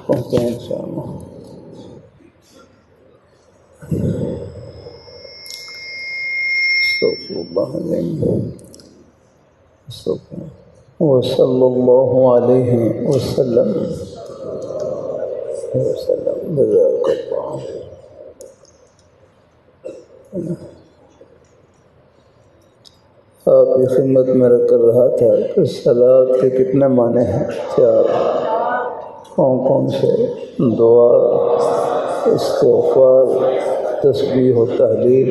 پہنچے ہیں انشاءاللہ۔ وصلی اللہ علیہ وسلم جزاک اللہ۔ آپ کی خدمت میں رکھ کر رہا تھا کہ صلاۃ کے کتنے معنی ہیں؟ چار۔ کون کون سے؟ دعا، استغفار، تسبیح و تحلیل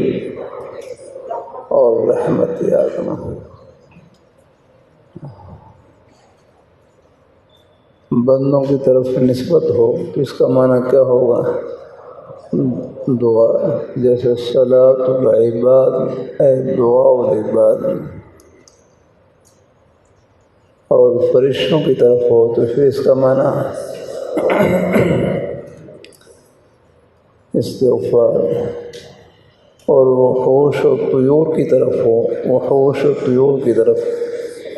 اور رحمت یادنا۔ بندوں کی طرف سے نسبت ہو تو اس کا معنی کیا ہوگا؟ دعا، جیسے صلاۃ العباد اے دعا العباد، اور فرشتوں کی طرف ہو تو پھر اس کا معنی استغفار، اور وحوش و طیور کی طرف ہو، وحوش و طیور کی طرف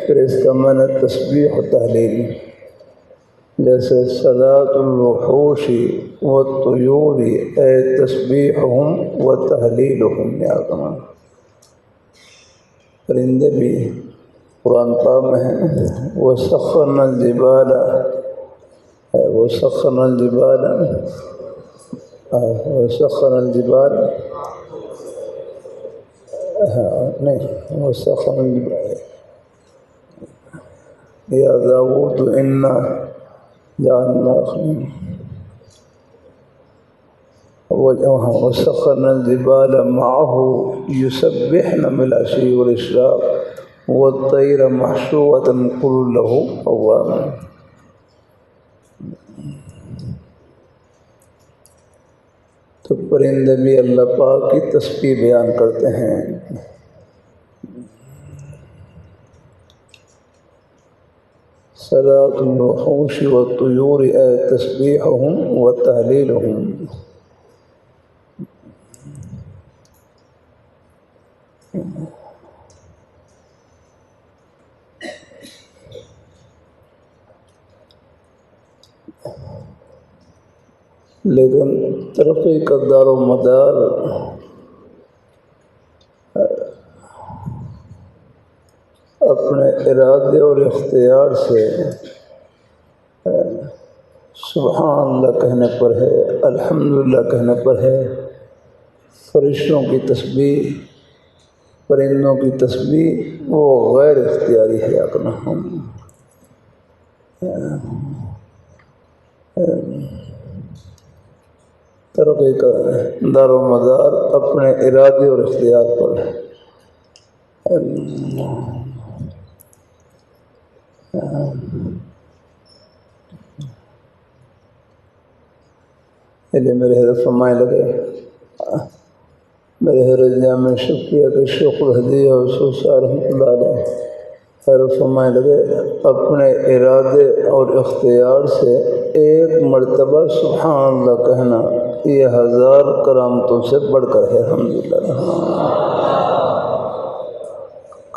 پھر اس کا معنی تسبیح و تحلیل، جیسے صلاۃ الوحوش والطیور اے تسبیحہم و تحلیلہم یادنا۔ پرندے بھی قرآن پاک میں ہیں، وَسَخَّرْنَا الْجِبَالَ، وَسَخَّرْنَا الْجِبَالَ، وَسَخَّرْنَا الْجِبَالَ، نہیں وَسَخَّرْنَا الْجِبَالَ یا داؤد اِنَّا جعلناکم، وَسَخَّرْنَا الْجِبَالَ مَعَهُ يُسَبِّحْنَ بِالْعَشِيِّ وَالْإِشْرَاقِ وَالطَّيْرَ مَحْشُورَةً كُلٌّ لَهُ أَوَّابٌ۔ تو پرندے بھی اللہ پاک کی تسبیح بیان کرتے ہیں۔ صلاۃ الوحوش والطیور اے تسبیحہم و تحلیلہم۔ لیکن ترقی کا دار و مدار اپنے ارادے اور اختیار سے سبحان اللہ کہنے پر ہے، الحمدللہ کہنے پر ہے۔ فرشتوں کی تسبیح، پرندوں کی تسبیح وہ غیر اختیاری ہے اپنا ہم۔ ترقی کا دار و مدار اپنے ارادے اور اختیار پر ہے۔ میرے حضرت فرمائے لگے، میرے حضرت جامع شکریہ کے شیخ الہدیہ حضرت رحمۃ اللہ علیہ حضرت فرمائے لگے، اپنے ارادے اور اختیار سے ایک مرتبہ سبحان اللہ کہنا یہ 1000 کرامتوں سے بڑھ کر ہے۔ الحمدللہ،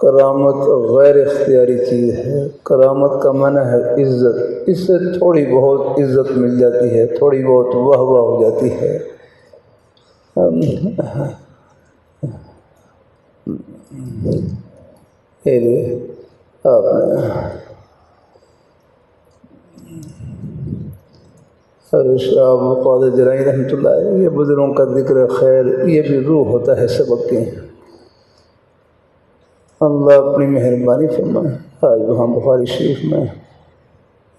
کرامت غیر اختیاری چیز ہے۔ کرامت کا معنی ہے عزت، اس سے تھوڑی بہت عزت مل جاتی ہے، تھوڑی بہت واہ واہ ہو جاتی ہے۔ آپ شاہ قادر جیلانی رحمۃ اللہ علیہ، یہ بزرگوں کا ذکر خیر، یہ بھی روح ہوتا ہے سبق کی۔ اللہ اپنی مہربانی فرمائے۔ آج وہاں بخاری شریف میں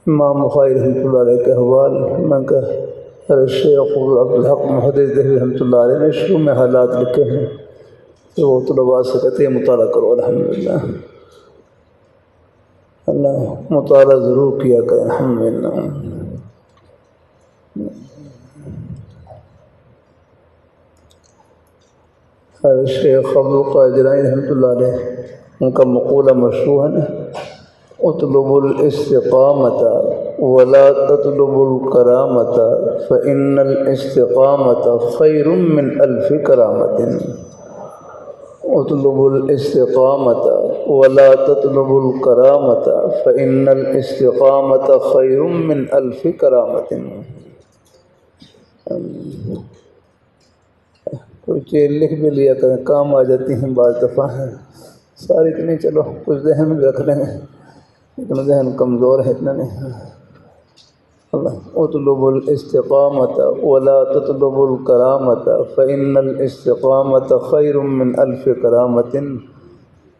امام بخاری رحمۃ اللہ علیہ کے احوال میں کہ شیخ عبدالحق محدث دہلوی رحمۃ اللہ علیہ نے شروع میں حالات لکھے ہیں، تو وہ طلباء سے کہتے ہیں مطالعہ کرو۔ الحمدللہ، اللہ مطالعہ ضرور کیا کریں۔ الحمدللہ، شیخ عبدالقادر جیلانی رحمۃ اللہ علیہ ان کا مقولہ مشہور ہے نا، اطلب الاستقامت ولا تطلب الکرامت فإن الاستقامت خیر من 1000 کرامت۔ اطلب الاستقامت ولا تطلبوا الكرامة فإن الاستقامة خير من ألف كرامة. کوئی چیز لکھ بھی لیا کریں، کام آ جاتی ہیں بعض دفعہ ہیں، ساری تو نہیں، چلو کچھ ذہن میں رکھ لیں گے، لیکن ذہن کمزور ہے اتنا نہیں. اطلبوا الاستقامة ولا تطلبوا الكرامة فإن الاستقامة خير من ألف كرامة.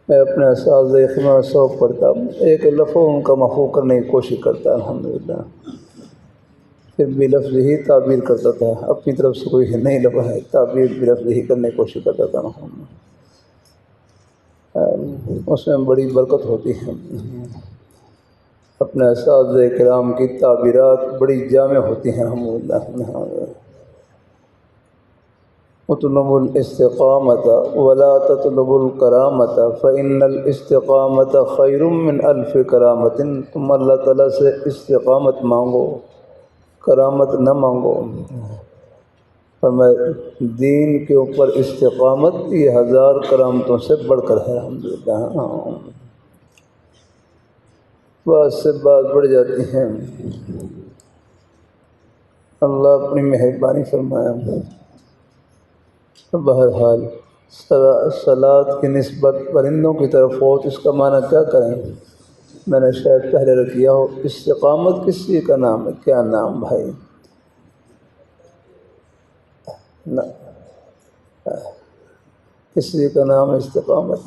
میں اپنے اساتذہ خدمت سوق پڑھتا، ایک لفظ ان کا محفوظ کرنے کی کوشش کرتا الحمدللہ، پھر بھی لفظ ہی تعبیر کرتا تھا، اپنی طرف سے کوئی نئی لفظ ہے تعبیر بھی لفظ ہی کرنے کی کوشش کرتا تھا. اس میں بڑی برکت ہوتی ہے. اپنے اساتذہ کرام کی تعبیرات بڑی جامع ہوتی ہیں الحمدللہ. اطلبوا الاستقامة ولا تطلبوا الكرامة فإن الاستقامة خير من ألف كرامة. تم اللہ تعالیٰ سے استقامت مانگو، کرامت نہ مانگو. فرمایا دین کے اوپر استقامت یہ 1000 کرامتوں سے بڑھ کر ہے الحمدللہ. بعض سے بات بڑھ جاتی ہیں، اللہ اپنی مہربانی فرمایا. بہرحال صلاۃ کی نسبت پرندوں کی طرف ہو تو اس کا معنی کیا کریں؟ میں نے شاید پہلے رکھ دیا ہو. استقامت کس چیز کا نام ہے؟ کیا نام بھائی؟ کس چیز کا نام ہے استقامت؟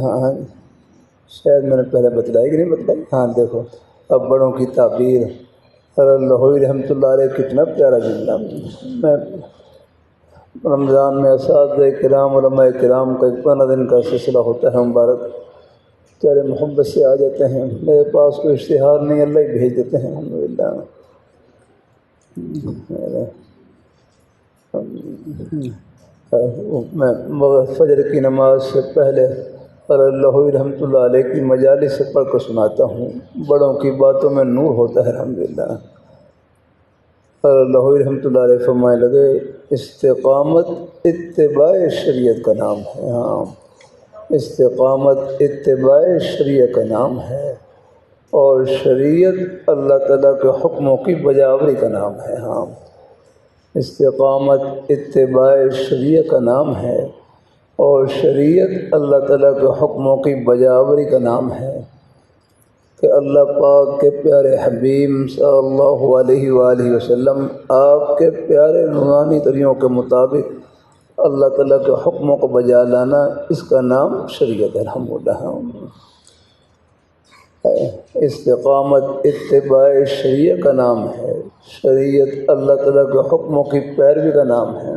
ہاں شاید میں نے پہلے بتلائی کہ نہیں بتلائی. ہاں دیکھو اب بڑوں کی تعبیر لہوئی رحمۃ اللہ علیہ کتنا پیارا جملہ. میں رمضان میں اساتذہ کرام علماء کرام کا 15 دن کا سلسلہ ہوتا ہے مبارک، چہرے محبت سے آ جاتے ہیں. میرے پاس کوئی اشتہار نہیں، اللہ ہی بھیج دیتے ہیں الحمدللہ. میں فجر کی نماز سے پہلے لہوئی رحمۃ اللہ علیہ کی مجالس سے پڑھ کر سناتا ہوں. بڑوں کی باتوں میں نور ہوتا ہے الحمدللہ. لہوئی رحمۃ اللہ علیہ فرمائے لگے استقامت اتباع شریعت کا نام ہے. ہاں استقامت اتباع شریعت کا نام ہے، اور شریعت اللہ تعالیٰ کے حکموں کی بجاوری کا نام ہے. ہاں استقامت اتباع شریعت کا نام ہے، اور شریعت اللہ تعالیٰ کے حکموں کی بجاوری کا نام ہے. کہ اللہ پاک کے پیارے حبیب صلی اللہ علیہ وآلہ وسلم آپ کے پیارے نورانی طریقوں کے مطابق اللہ تعالیٰ کے حکموں کو بجا لانا، اس کا نام شریعت ہے الحمدللہ. استقامت اتباع شریعت کا نام ہے، شریعت اللہ تعالیٰ کے حکموں کی پیروی کا نام ہے.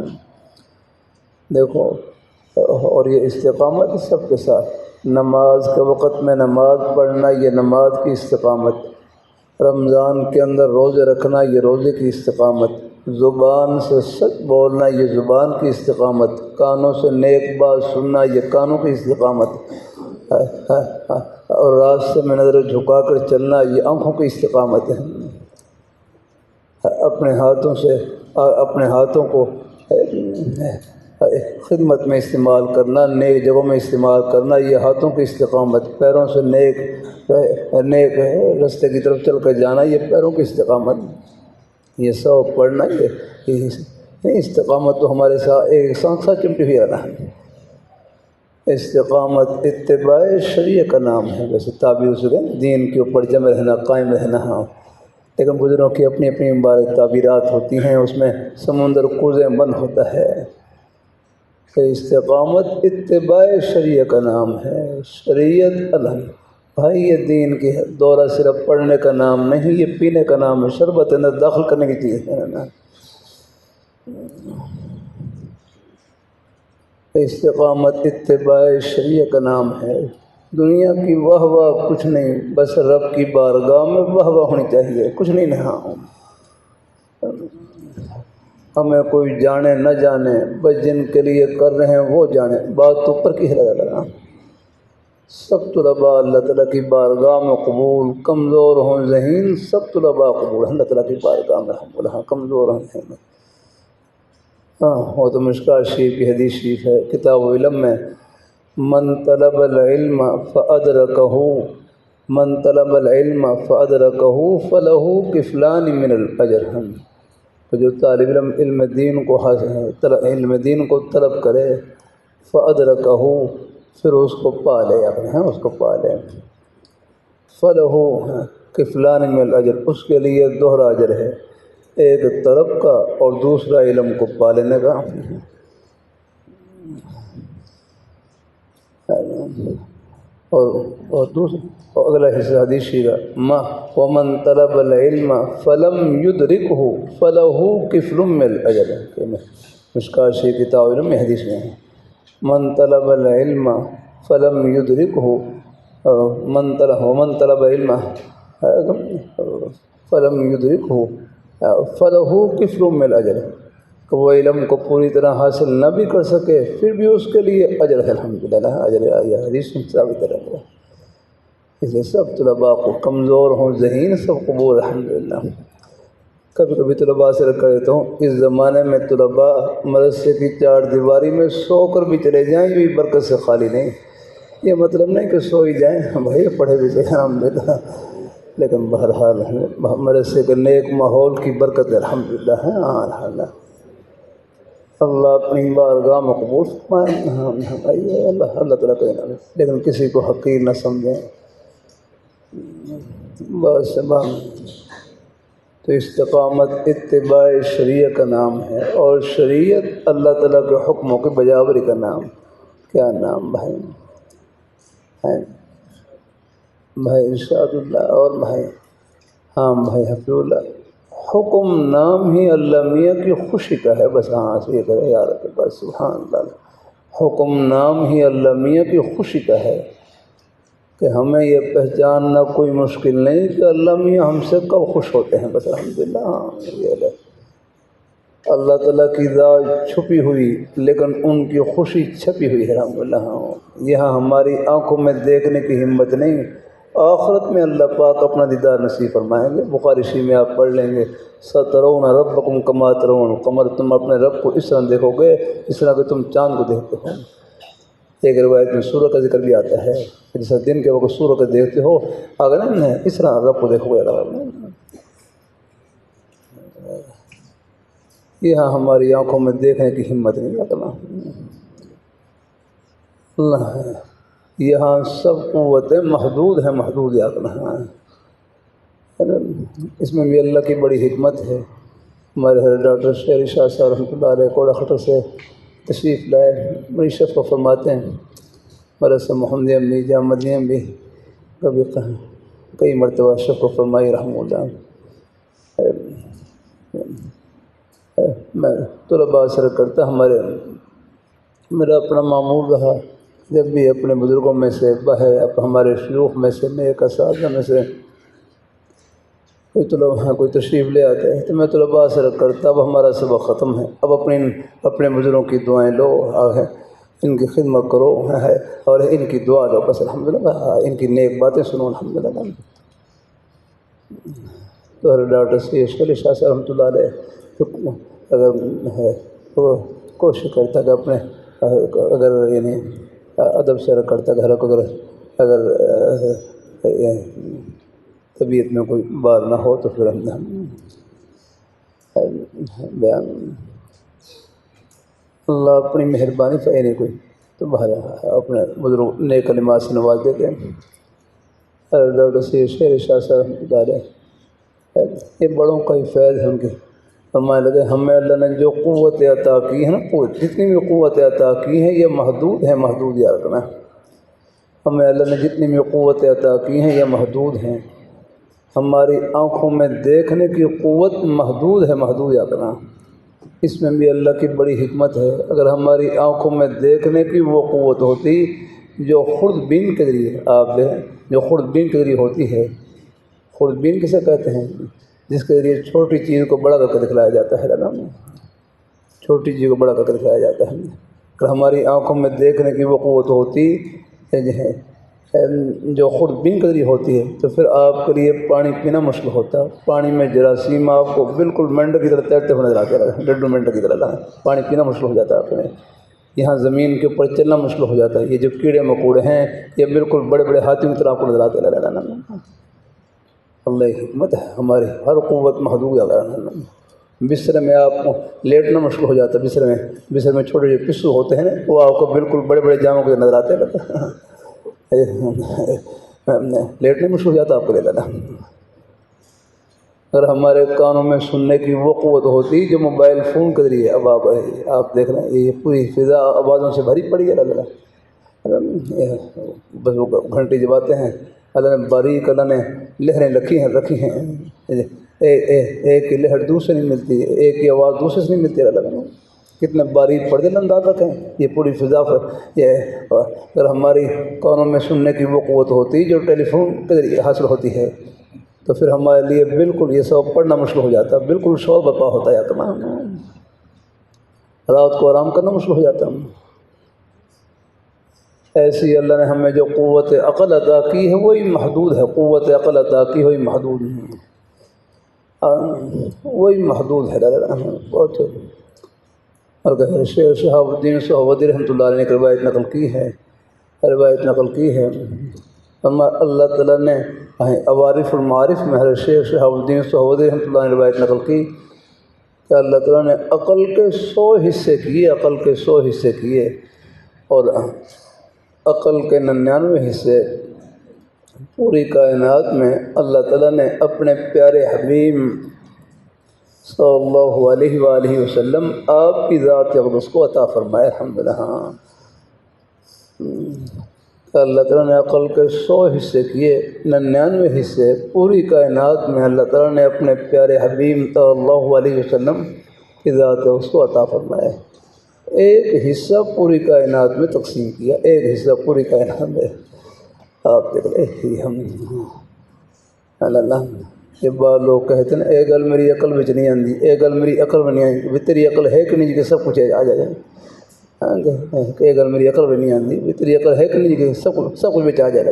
دیکھو اور یہ استقامت سب کے ساتھ، نماز کے وقت میں نماز پڑھنا یہ نماز کی استقامت، رمضان کے اندر روزے رکھنا یہ روزے کی استقامت، زبان سے سچ بولنا یہ زبان کی استقامت، کانوں سے نیک بات سننا یہ کانوں کی استقامت، اور راستے میں نظر جھکا کر چلنا یہ آنکھوں کی استقامت ہے. اپنے ہاتھوں کو خدمت میں استعمال کرنا، نیک جگہوں میں استعمال کرنا یہ ہاتھوں کی استقامت، پیروں سے نیک راستے کی طرف چل کر جانا یہ پیروں کی استقامت. یہ سب پڑھنا یہ استقامت تو ہمارے ساتھ ایک ساتھ چمٹی ہوئی رہنا ہے. استقامت اتباع شریعت کا نام ہے. ویسے تعبیر سے دین کے اوپر جمع رہنا، قائم رہنا. ہاں لیکن بزرگوں کی اپنی اپنی مبارک تعبیرات ہوتی ہیں، اس میں سمندر کوزیں بند ہوتا ہے. کہ استقامت اتباع شریعت کا نام ہے. شریعت الحمد بھائی یہ دین کی دورہ صرف پڑھنے کا نام نہیں، یہ پینے کا نام ہے، شربت اندر داخل کرنے کی چیز ہے نا. استقامت اتباع شریعت کا نام ہے. دنیا کی واہ واہ کچھ نہیں، بس رب کی بارگاہ میں واہ واہ ہونی چاہیے، کچھ نہیں. نہاں ہمیں کوئی جانے نہ جانے، بس جن کے لیے کر رہے ہیں وہ جانے. بات تو اوپر کی ہے لگا. سب طلباء اللہ تعالیٰ کی بارگاہ میں قبول، کمزور ہوں ذہین سب طلباء قبول اللہ تعالیٰ کی بارگاہ میں الحمدللہ. کمزور ہوں ذہین ہاں وہ تو مشکوٰۃ شریف کی حدیث شریف ہے کتاب علم میں من طلب العلم فأدرکہ من طلب العلم فأدرکہ فلہ کفلان من الاجر۔ تو جو طالب علم علم دین کو طلب کرے فأدرکہ پھر اس کو پا لے، اس کو پا لے، فلہ کفلان من الاجر، اس کے لیے دوہرا اجر ہے، ایک طلب کا اور دوسرا علم کو پا لینے کا۔ اور دوسرا اگلا حصہ حدیث شریف ومن طلب العلم فلم یدرکہ فلہ کفل من الاجر، مشکوٰۃ شریف کتاب علم میں حدیث میں ہے، من طلب العلم فلم یدرکہ ومن طلب علم فلم یدرکہ فلہ کفل من الاجر، کہ وہ علم کو پوری طرح حاصل نہ بھی کر سکے پھر بھی اس کے لیے اجر ہے، الحمدللہ اجر ہے، یہ حدیث میں ثابت ہے۔ اس لیے سب طلباء کو کمزور ہوں ذہین سب قبول الحمدللہ۔ کبھی کبھی طلباء سے رکھ دیتا ہوں، اس زمانے میں طلباء مدرسے کی چار دیواری میں سو کر بھی چلے جائیں یہ بھی برکت سے خالی نہیں، یہ مطلب نہیں کہ سو ہی جائیں، بھائی پڑھے بھی جائیں الحمدللہ، لیکن بہرحال مدرسے کے نیک ماحول کی برکت الحمدللہ ہے۔ الحمدللہ اللہ اپنی بارگاہ میں قبول فرمائے، اللہ تعالیٰ کا انعام ہے، لیکن کسی کو حقیر نہ سمجھیں بس۔ تو استقامت اتباع شریعت کا نام ہے، اور شریعت اللہ تعالیٰ کے حکموں کی بجاوری کا نام۔ کیا نام بھائی؟ بھائی ارشاد اللہ اور بھائی بھائی حفیظ اللہ، حکم نام ہی اللہ میاں کی خوشی کا ہے، بس یہ کرے یار بس سبحان اللہ، حکم نام ہی اللہ میاں کی خوشی کا ہے کہ ہمیں یہ پہچاننا کوئی مشکل نہیں کہ اللہ میاں ہم سے کب خوش ہوتے ہیں، بس الحمدللہ یہ ہے۔ اللہ تعالیٰ کی ذات چھپی ہوئی لیکن ان کی خوشی چھپی ہوئی ہے الحمدللہ، یہاں ہماری آنکھوں میں دیکھنے کی ہمت نہیں، آخرت میں اللہ پاک اپنا دیدار نصیب فرمائیں گے۔ بخاری شریف میں آپ پڑھ لیں گے، سترون ربکم کما ترون القمر، تم اپنے رب کو اس طرح دیکھو گے اس طرح کہ تم چاند کو دیکھتے ہو۔ ایک روایت میں سورج کا ذکر بھی آتا ہے، جیسا دن کے وقت سورج کو دیکھتے ہو اگر نہیں اس طرح رب کو دیکھو گے۔ یہاں ہماری آنکھوں میں دیکھنے کی ہمت نہیں رکھنا، اللہ ہے یہاں سب قوتیں محدود ہیں، محدود یاد رکھنا ہے۔ اس میں بھی اللہ کی بڑی حکمت ہے۔ ہمارے حضرت ڈاکٹر شہری شاہ صاحب رحمۃ اللہ علیہ کوڑا خطر سے تشریف لائے، بڑی شفقت فرماتے ہیں، مدرسہ محمدیہ بھی جامعہ بھی کبھی کئی مرتبہ شفقت فرمائی رحمہ اللہ۔ میں طلباء سر کرتا، میرا اپنا معمول رہا جب بھی اپنے بزرگوں میں سے ہمارے شیوخ میں سے نیک اساتذہ میں سے کوئی تشریف لے آتے ہیں تو میں طلباء سے رکھ کرتا، اب ہمارا سبق ختم ہے، اب اپنے بزرگوں کی دعائیں لو، ان کی خدمت کرو اور ان کی دعا لو، بس الحمدللہ ان کی نیک باتیں سنو الحمدللہ۔ تو ڈاکٹر شہری شاہ صاحب رحمۃ اللہ علیہ اگر ہے تو کوشش کرتا کہ اپنے اگر یعنی ادب سے رکھ کرتا گھر کو اگر طبیعت میں کوئی بار نہ ہو تو پھر ہم بیان اللہ اپنی مہربانی سے نہیں کوئی تو باہر اپنے بزرگ نئے کلمات سے نواز دیتے ہیں۔ ڈاکٹر شہری شاہ صاحب دارے یہ بڑوں کا ہی فیض ہے ان کے، فرمانے لگے ہمیں اللہ نے جو قوت عطا کی ہے نا، جتنی بھی قوت عطا کی ہے یہ محدود ہے، محدود یاد رکھنا، ہمیں اللہ نے جتنی بھی قوت عطا کی ہیں یہ محدود ہیں، ہماری آنکھوں میں دیکھنے کی قوت محدود ہے، محدود یاد رکھنا۔ اس میں بھی اللہ کی بڑی حکمت ہے، اگر ہماری آنکھوں میں دیکھنے کی وہ قوت ہوتی جو خوردبین کے ذریعے جو خوردبین کے ذریعے ہوتی ہے، خوردبین کسے کہتے ہیں؟ جس کے ذریعے چھوٹی چیز کو بڑا کر کے دکھلایا جاتا ہے، چھوٹی چیز کو بڑا کر کے دکھلایا جاتا ہے۔ اگر ہماری آنکھوں میں دیکھنے کی وہ قوت ہوتی جو خوردبین کے ذریعے ہوتی ہے تو پھر آپ کے لیے پانی پینا مشکل ہوتا ہے، پانی میں جراثیم آپ کو بالکل مینڈک کی طرح تیرتے ہوئے نظر آتے ہیں، ڈڈو مینڈک کی طرح پانی پینا مشکل ہو جاتا ہے آپ نے، یہاں زمین کے اوپر چلنا مشکل ہو جاتا ہے۔ یہ جو کیڑے مکوڑے ہیں یہ بالکل بڑے بڑے ہاتھیوں کی طرح آپ کو نظر آتے ہیں۔ اللہ کی حکمت ہے، ہماری ہر قوت محدود ہے۔ بستر میں آپ کو لیٹنا مشکل ہو جاتا ہے، بستر میں چھوٹے جو پسو ہوتے ہیں نا وہ آپ کو بالکل بڑے بڑے جاموں کے نظر آتے ہیں، لیٹنے مشکل ہو جاتا ہے آپ کو لیٹنا۔ اگر ہمارے کانوں میں سننے کی وہ قوت ہوتی جو موبائل فون کے ذریعے، اب آپ دیکھ رہے ہیں یہ پوری فضا آوازوں سے بھری پڑی ہے۔ اللہ بس وہ گھنٹی جب آتے ہیں اللہ نے باریک، اللہ نے لہریں رکھی ہیں، ایک کی لہر دوسرے نہیں ملتی، ایک کی آواز دوسرے سے نہیں ملتی۔ اللہ نے کتنے باریک پردے انداز رکھیں یہ پوری فضا پر۔ یہ اگر ہماری کانوں میں سننے کی وہ قوت ہوتی جو ٹیلی فون کے ذریعے حاصل ہوتی ہے تو پھر ہمارے لیے بالکل یہ سب پڑھنا مشکل ہو جاتا، بالکل شور برپا ہوتا ہے، تمام رات کو آرام کرنا مشکل ہو جاتا۔ ایسی اللہ نے ہمیں جو قوت عقل عطا کی ہے وہی محدود ہے، قوت عقل عطا کی وہی محدود ہے، وہی محدود ہے۔ بہت اور شیخ شہاب الدین سہروردی رحمۃ اللہ علیہ نے روایت نقل کی ہے، اللہ تعالیٰ نے عوارف المعارف میں حضرت شیخ شہاب الدین سہروردی رحمۃ اللہ نے روایت نقل کی کہ اللہ تعالیٰ نے عقل کے 100 حصے کیے اور عقل کے 99 حصے پوری کائنات میں اللہ تعالیٰ نے اپنے پیارے حبیب صلی اللہ علیہ وآلہ وسلم آپ کی ذات اقدس کو عطا فرمائے۔ الحمدللہ اللہ تعالیٰ نے عقل کے 100 حصے کیے، 99 حصے پوری کائنات میں اللہ تعالیٰ نے اپنے پیارے حبیب صلی اللہ علیہ وسلم کی ذات اقدس کو عطا فرمائے۔ ایک حصہ پوری کائنات میں تقسیم کیا، ایک حصہ پوری کائنات میں۔ آپ دیکھ لیں ہم اللہ یہ بعض لوگ کہتے ہیں اے گل میری عقل بچ نہیں آتی، اے گل میری عقل میں نہیں آتی، بھی تیری عقل ہے کہ نہیں کہ سب کچھ آ جائے، اے گل میری عقل میں نہیں آتی، بھی تیری عقل ہے کہ نہیں کہ سب کچھ بچ آ جائے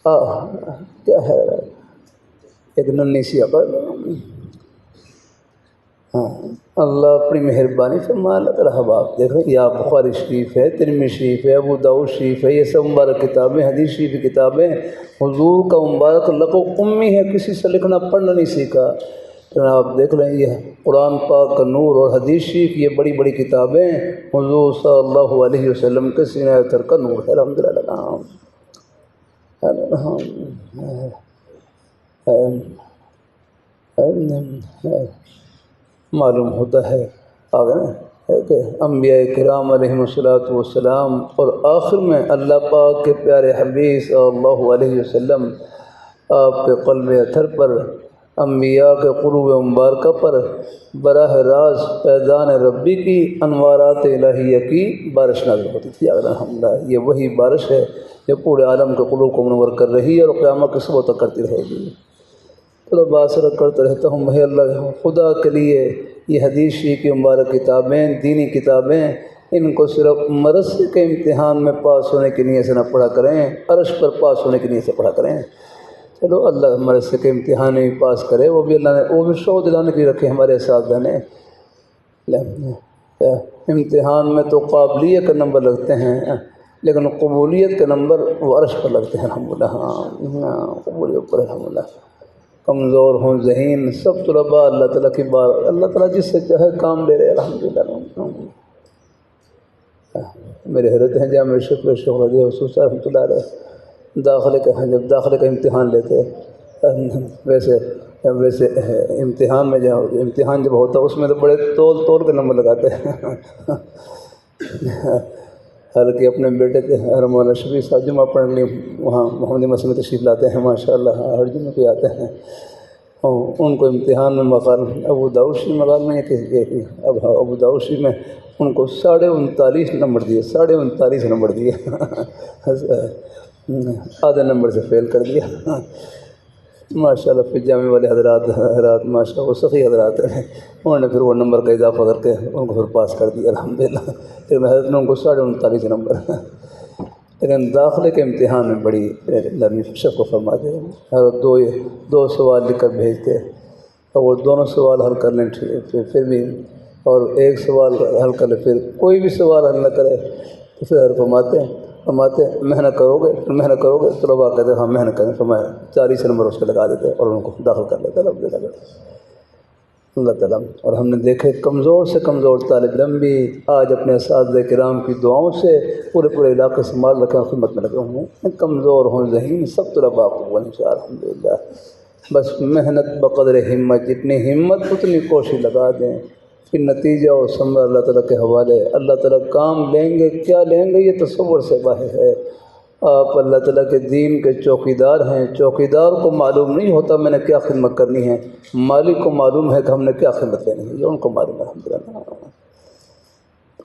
گا۔ کیا ہے ایک ننھی سی عقل۔ اللہ اپنی مہربانی فرما اللہ تعالیٰ حباب دیکھ رہے ہیں، یا بخاری شریف ہے، ترمذی شریف ہے، ابو داؤد شریف ہے، یہ سب مبارک کتابیں، حدیث شریف کی کتابیں۔ حضور کا مبارک لقب امی ہے، کسی سے لکھنا پڑھنا نہیں سیکھا۔ تو آپ دیکھ لیں یہ قرآن پاک کا نور اور حدیث شریف یہ بڑی بڑی کتابیں حضور صلی اللہ علیہ وسلم کے سینہ اتر کا نور ہے۔ الحمدللہ معلوم ہوتا ہے کہ انبیاء کرام علیہم الصلاۃ والسلام اور آخر میں اللہ پاک کے پیارے حبیب صلی اللہ علیہ وسلم آپ کے قلب اطہر پر، انبیاء کے قلوب مبارکہ پر براہ راست فیضان ربی کی انوارات الہیہ کی بارش نازل ہوتی تھی۔ الحمدللہ یہ وہی بارش ہے جو پورے عالم کے قلوب کو منور کر رہی ہے اور قیامت کے صبح تک کرتی رہے گی۔ چلو باسرت کرتا رہتا ہوں بھائی اللہ خدا کے لیے یہ حدیث شریف کی مبارک کتابیں، دینی کتابیں، ان کو صرف مرثیے کے امتحان میں پاس ہونے کی نیت سے نہ پڑھا کریں، عرش پر پاس ہونے کی نیت سے پڑھا کریں۔ چلو اللہ مرثیے کے امتحان میں پاس کرے، وہ بھی اللہ نے وہ بھی شوق دلانے کی رکھے ہمارے اساتذہ نے۔ امتحان میں تو قابلیت کے نمبر لگتے ہیں لیکن قبولیت کے نمبر وہ عرش پر لگتے ہیں۔ الحمدللہ قبولیت پر الحمدللہ۔ کمزور ہوں، ذہین، سب طلباء اللہ تعالیٰ کی بار اللہ تعالیٰ جس سے چاہے کام لے رہے الحمدللہ۔ میرے حضرت ہیں جامع شیخ رضی حسوس رحمۃ اللہ علیہ جب داخلے کا امتحان لیتے، ویسے امتحان میں امتحان جب ہوتا اس میں تو بڑے تول کے نمبر لگاتے ہیں۔ حالانکہ اپنے بیٹے تھے مولانا شفیع صاحب جمعہ پڑھنے کے لیے وہاں محمدی مسجد میں تشریف لاتے ہیں، ماشاء اللہ ہر جمعہ پہ آتے ہیں۔ ان کو امتحان میں مقال ابو داؤد شریف مقال میں اب ابو داؤد شریف میں ان کو 39.5 نمبر دیے، 39.5 نمبر دیے، آدھے نمبر سے فیل کر دیا۔ ماشاء اللہ پھر جامع والے حضرات ماشاء اللہ وہ سخی حضرات ہیں، انہوں نے پھر وہ نمبر کا اضافہ کر کے ان کو پھر پاس کر دیا الحمدللہ۔ پھر میں حضرت نے ان کو 39.5 نمبر، لیکن داخلے کے امتحان میں بڑی نرمی شفقت کو فرماتے ہیں۔ حضرت دو سوال لکھ کر بھیجتے اور وہ دونوں سوال حل کر لیں پھر بھی اور ایک سوال حل کر لے، پھر کوئی بھی سوال حل نہ کرے تو پھر فرماتے ہیں محنت کرو گے، محنت کرو گے، طلباء کہتے ہیں ہاں محنت کریں، تو میں 40 نمبر اس کے لگا دیتے اور ان کو داخل کر لیتے اللہ تعالیٰ۔ اور ہم نے دیکھے کمزور سے کمزور طالب علم بھی آج اپنے اساتذہ کرام کی دعاؤں سے پورے علاقے سے مال رکھیں، خدمت میں لگے ہوئے ہیں، کمزور ہوں ذہین سب طلباء کو انشاءاللہ الحمدللہ۔ بس محنت بقدر ہمت، جتنی ہمت اتنی کوشش لگا دیں، پھر نتیجہ اور ثمرہ اللہ تعالیٰ کے حوالے۔ اللہ تعالیٰ کام لیں گے، کیا لیں گے یہ تصور سے باہر ہے۔ آپ اللہ تعالیٰ کے دین کے چوکیدار ہیں، چوکیدار کو معلوم نہیں ہوتا میں نے کیا خدمت کرنی ہے، مالک کو معلوم ہے کہ ہم نے کیا خدمت لینی ہے، یہ ان کو معلوم ہے الحمدللہ۔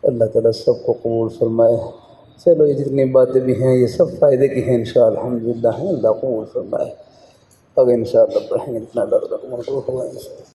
اللہ تعالیٰ سب کو قبول فرمائے۔ چلو یہ جتنی باتیں بھی ہیں یہ سب فائدے کی ہیں انشاءاللہ الحمدللہ ہیں، اللہ قبول فرمائے۔ اگر انشاءاللہ پڑھیں گے اتنا اللہ تعالیٰ کو منظور ہوگا انشاءاللہ۔